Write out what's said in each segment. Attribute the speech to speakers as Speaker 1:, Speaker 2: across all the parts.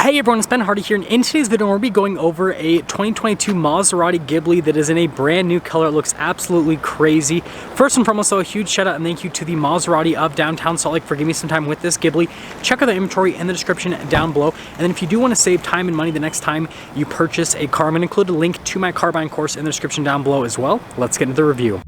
Speaker 1: Hey everyone, it's Ben Hardy here, and in today's video we'll be going over a 2022 Maserati Ghibli that is in a brand new color. It looks absolutely crazy. First and foremost, though, a huge shout out and thank you to the Maserati of downtown Salt Lake for giving me some time with this Ghibli. Check out the inventory in the description down below. And then if you do want to save time and money the next time you purchase a car, I'm going to include a link to my car buying course in the description down below as well. Let's get into the review.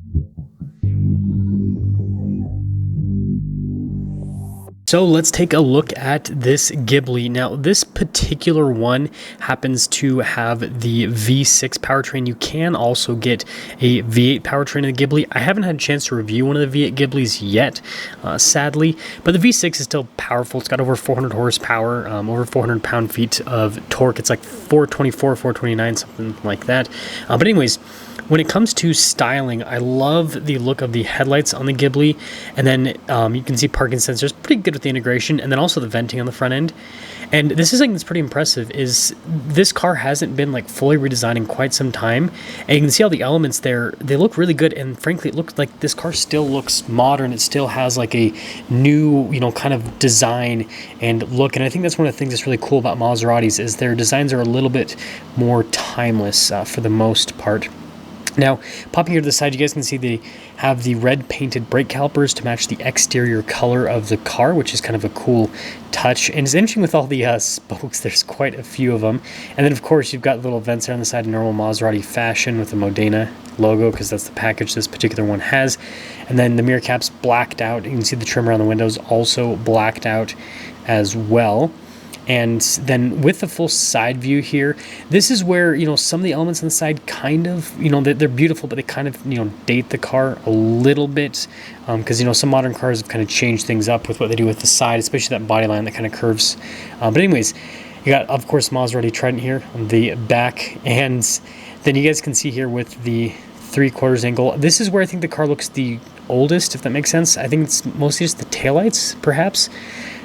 Speaker 1: So let's take a look at this Ghibli. Now this particular one happens to have the V6 powertrain. You can also get a V8 powertrain in the Ghibli. I haven't had a chance to review one of the V8 Ghiblis yet, sadly, but the V6 is still powerful. It's got over 400 horsepower, over 400 pound-feet of torque. It's like 424, 429, something like that. But anyways, when it comes to styling, I love the look of the headlights on the Ghibli, and then you can see parking sensors, pretty good with the integration, and then also the venting on the front end. And this is something that's pretty impressive, is this car hasn't been like fully redesigned in quite some time, and you can see all the elements there. They look really good, and frankly it looks like this car still looks modern. It still has like a new, kind of design and look, and I think that's one of the things that's really cool about Maseratis is their designs are a little bit more timeless for the most part. Now, popping here to the side, you guys can see they have the red painted brake calipers to match the exterior color of the car, which is kind of a cool touch. And it's interesting with all the spokes, there's quite a few of them. And then, of course, you've got little vents there on the side in normal Maserati fashion with the Modena logo, because that's the package this particular one has. And then the mirror cap's blacked out. You can see the trim around the windows also blacked out as well. And then with the full side view here, this is where, some of the elements on the side kind of, they're beautiful, but they kind of, date the car a little bit. Because, some modern cars have kind of changed things up with what they do with the side, especially that body line that kind of curves. But anyways, you got, of course, Maserati Trident here on the back. And then you guys can see here with the 3/4 angle. This is where I think the car looks the oldest, if that makes sense. I think it's mostly just the taillights, perhaps.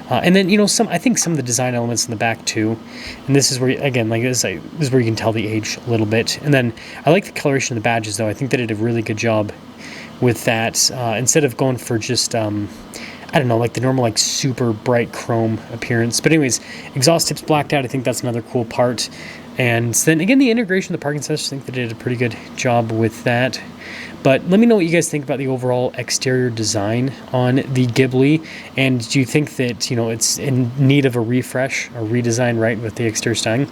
Speaker 1: And then, I think some of the design elements in the back too. And this is where, again, like this is where you can tell the age a little bit. And then I like the coloration of the badges, though. I think they did a really good job with that. Instead of going for just, I don't know, like the normal, like super bright chrome appearance. But anyways, exhaust tips blacked out. I think that's another cool part. And then again, the integration of the parking sensors, I think they did a pretty good job with that. But let me know what you guys think about the overall exterior design on the Ghibli, and do you think that it's in need of a refresh or redesign, right, with the exterior styling?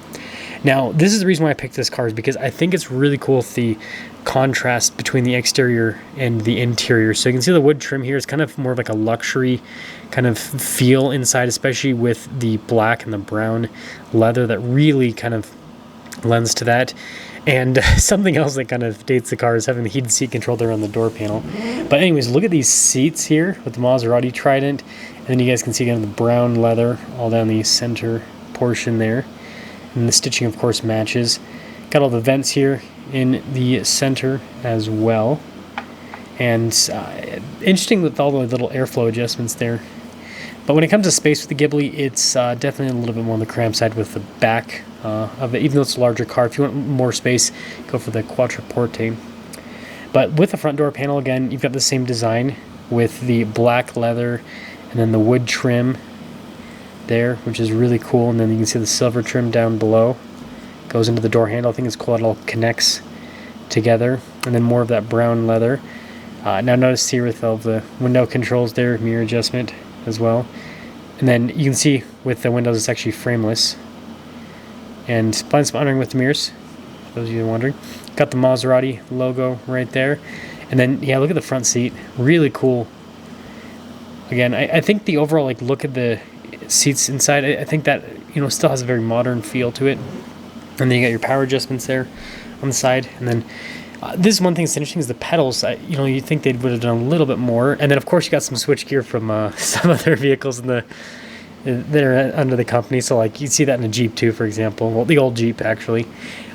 Speaker 1: Now, this is the reason why I picked this car, is because I think it's really cool with the contrast between the exterior and the interior. So you can see the wood trim here is kind of more of like a luxury kind of feel inside, especially with the black and the brown leather that really kind of lends to that. And something else that kind of dates the car is having the heated seat control there on the door panel. But anyways, look at these seats here with the Maserati Trident. And then you guys can see again the brown leather all down the center portion there. And the stitching, of course, matches. Got all the vents here in the center as well. And interesting with all the little airflow adjustments there. But when it comes to space with the Ghibli, it's definitely a little bit more on the cramped side with the back of it. Even though it's a larger car, if you want more space, go for the Quattroporte. But with the front door panel, again, you've got the same design with the black leather and then the wood trim there, which is really cool. And then you can see the silver trim down below. Goes into the door handle. I think it's cool. It all connects together. And then more of that brown leather. Now notice here with all the window controls there, mirror adjustment as well. And then you can see with the windows it's actually frameless. And blind spot monitoring with the mirrors, for those of you who are wondering. Got the Maserati logo right there. And then, yeah, look at the front seat. Really cool. Again, I think the overall look at the seats inside, I think that still has a very modern feel to it. And then you got your power adjustments there on the side. And then this is one thing that's interesting is the pedals. You think they would have done a little bit more. And then, of course, you got some switch gear from some other vehicles that are under the company. So, you see that in a Jeep, too, for example. Well, the old Jeep, actually.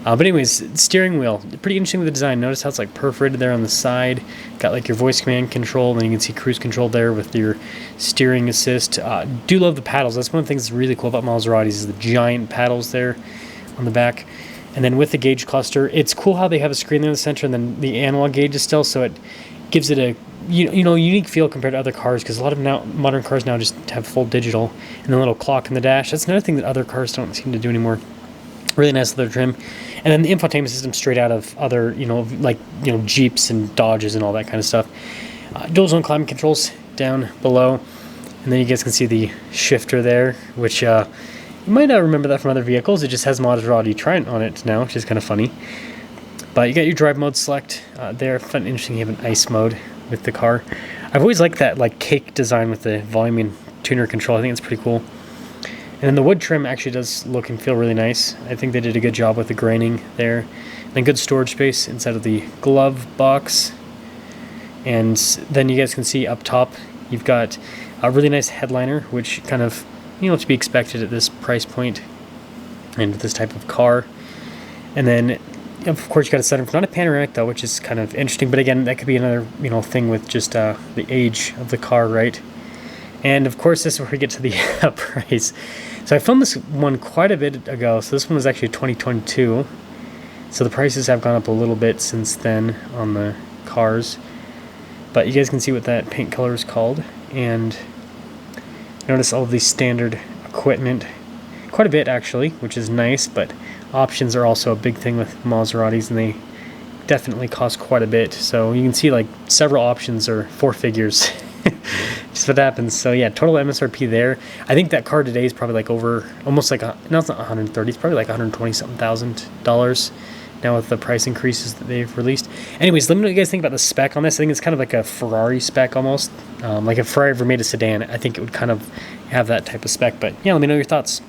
Speaker 1: But anyways, steering wheel. Pretty interesting with the design. Notice how it's, perforated there on the side. Got, your voice command control. And then you can see cruise control there with your steering assist. Do love the paddles. That's one of the things that's really cool about Maseratis is the giant paddles there on the back. And then with the gauge cluster, it's cool how they have a screen there in the center and then the analog gauge is still, so it gives it a unique feel compared to other cars, because a lot of modern cars now just have full digital and a little clock in the dash. That's another thing that other cars don't seem to do anymore. Really nice leather trim. And then the infotainment system straight out of other, Jeeps and Dodges and all that kind of stuff. Dual zone climate controls down below. And then you guys can see the shifter there, which you might not remember that from other vehicles. It just has Maserati Triumph on it now, which is kind of funny. But you got your drive mode select there. I found it interesting you have an ice mode with the car. I've always liked that cake design with the volume and tuner control. I think it's pretty cool. And then the wood trim actually does look and feel really nice. I think they did a good job with the graining there. And good storage space inside of the glove box. And then you guys can see up top, you've got a really nice headliner, which kind of, to be expected at this price point and this type of car. And then, of course, you got a sunroof, not a panoramic though, which is kind of interesting. But again, that could be another, thing with just the age of the car, right? And of course, this is where we get to the price. So I filmed this one quite a bit ago. So this one was actually 2022. So the prices have gone up a little bit since then on the cars. But you guys can see what that paint color is called. And notice all of the standard equipment. Quite a bit actually, which is nice. But options are also a big thing with Maseratis, and they definitely cost quite a bit. So you can see several options are 4 figures. Just what happens. So yeah, total MSRP there. I think that car today is probably over almost no, it's not 130. It's probably $120,000 now with the price increases that they've released. Anyways, let me know what you guys think about the spec on this. I think it's kind of like a Ferrari spec almost. Like if Ferrari ever made a sedan, I think it would kind of have that type of spec. But yeah, let me know your thoughts.